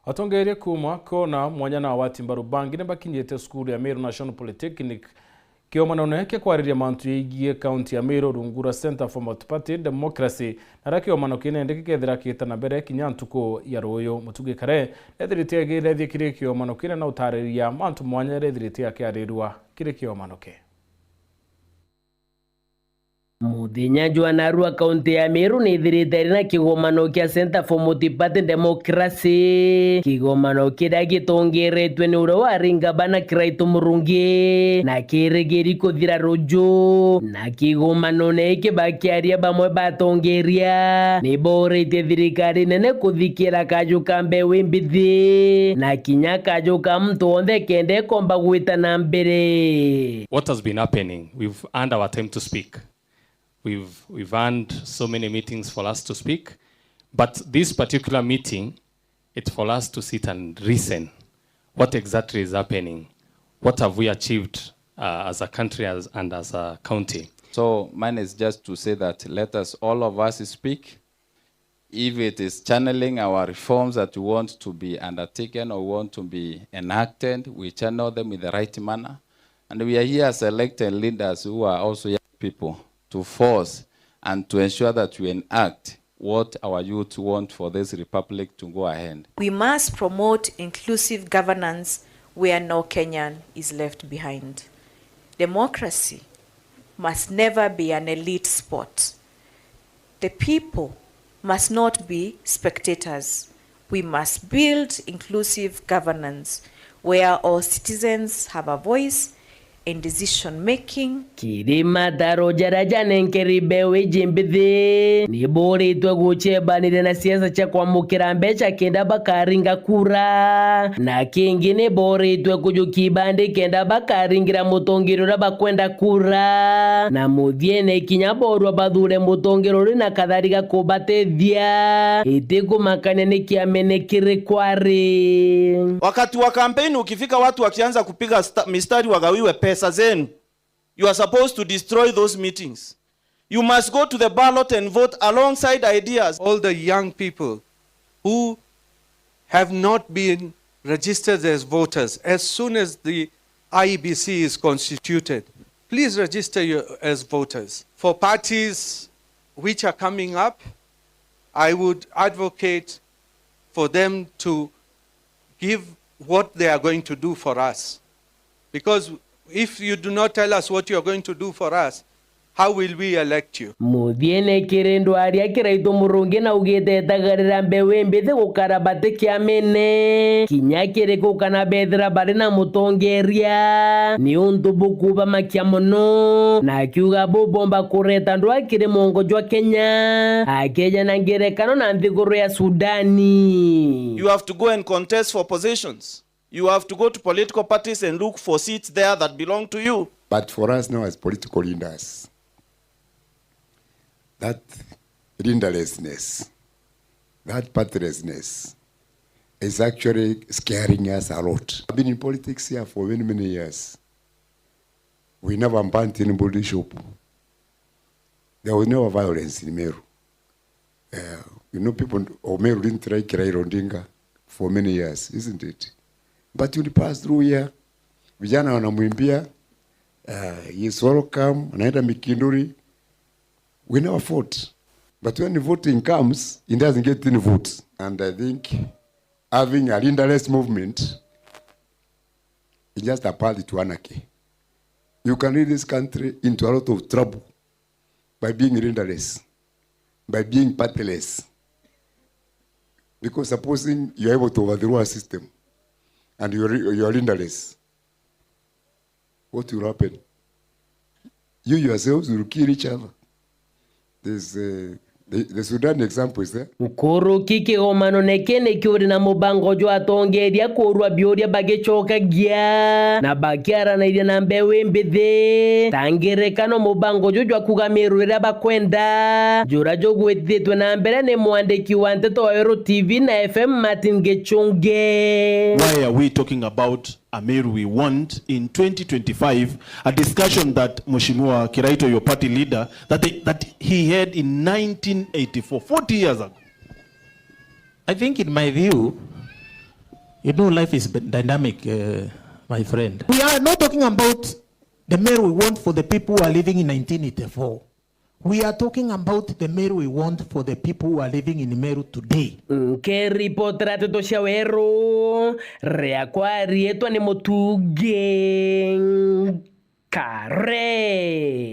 Atongeria kuma kona mwanya na wati mbaru bangi ne bakinyete skulu ya Meru National Polytechnic kiomana oneke kwariria mantu yigie county ya Meru Rungura Center for Multiparty Democracy naraki omano kinende kikethira kitana mbere kinyantuko ya royo mutuge kare ethirite gire kire kiomano kine na utariria mantu mwanya ethirite akiarirwa kire kiomano ke Muthenya Joanarua kaunti ya Meru ni thirite na kigomano kia Center for Multiparty Democracy. Kigomano kida gitongeretwe ni ura waringa bana Kiraito Murungi na kirigeri kuthira rojo na kigomano neke bakiaria bamwe batongeria ni borete thirikari nene kuthikira kajuka mbewe mbithi na kinya kajuka mtu onthe kende komba gwita na mbere. What has been happening? We've earned our time to speak. We've earned so many meetings for us to speak, but this particular meeting, it's for us to sit and listen. What exactly is happening? What have we achieved as a country and as a county? So mine is just to say that let us, all of us, speak. If it is channeling our reforms that we want to be undertaken or want to be enacted, we channel them in the right manner. And we are here as elected leaders who are also young people, to force and to ensure that we enact what our youth want for this republic to go ahead. We must promote inclusive governance where no Kenyan is left behind. Democracy must never be an elite sport. The people must not be spectators. We must build inclusive governance where all citizens have a voice in decision making. Kirima daro jaraja nenkeribewe jimbithi ni bori twe guchebanire na siasa cha kwamukira mbecha kenda bakaringa kura na kingi ni bori twe kujukibande kenda bakaringira mutongiro ra bakwenda kura na muthiene kinya borwa bathure mutongiro ri na kathariga kubatethia itiku makane ni kiamenekire kwari. Wakati wa kampeni ukifika watu wakianza kupiga mistari wagawiwe pesa zenu, you are supposed to destroy those meetings. You must go to the ballot and vote alongside ideas. All the young people who have not been registered as voters, as soon as the IEBC is constituted, please register as voters. For parties which are coming up, I would advocate for them to give what they are going to do for us. Because if you do not tell us what you are going to do for us, how will we elect you? Muthiene kirendo aria Kiraito Murungi na ugete tagarira mbewe mbithe gukarabate kiamene kinya kiriko kana bethira bari na mutongeria ni untu bukuba makiamono na kiuga bobomba kureta ndo akire mongo jwa Kenya akeja na ngerekano na nthiguru ya Sudani. You have to go and contest for positions. You have to go to political parties and look for seats there that belong to you. But for us now as political leaders, that leaderlessness, that pathlessness is actually scaring us a lot. I've been in politics here for many, many years. We never burnt anybody's shop. There was never violence in Meru. People of Meru didn't try Kiraito Ndinga for many years, isn't it? But when you pass through here, vijana wanamwimbia, he is welcome, anaenda Mikinduri. We never fought. But when the voting comes, he doesn't get any votes. And I think having a leaderless movement is just a path to anarchy. You can lead this country into a lot of trouble by being leaderless, by being partyless. Because supposing you're able to overthrow a system, and you're leaderless, what will happen? You yourselves will kill each other. There's the Sudan example is there. Ukuru kiki omano nekene kiuri na mubango jwa tongeria kurwa bioria bagechoka gia na bakiara na ile nambewe mbithe tangerekano mubango jwa kugamirwira bakwenda jura jogwethitwe na mbere ne mwandiki wa Nteto Waweru TV na FM Martin Gechonge. Why are we talking about a Meru we want in 2025, a discussion that Mheshimiwa Kiraito, your party leader, that he had in 1984, 40 years ago? I think in my view, You know, life is dynamic, my friend. We are not talking about the Meru we want for the people who are living in 1984. We are talking about the Meru we want for the people who are living in Meru today. Ke ripotrato to shawero reakwa rieto ni motugeng kare.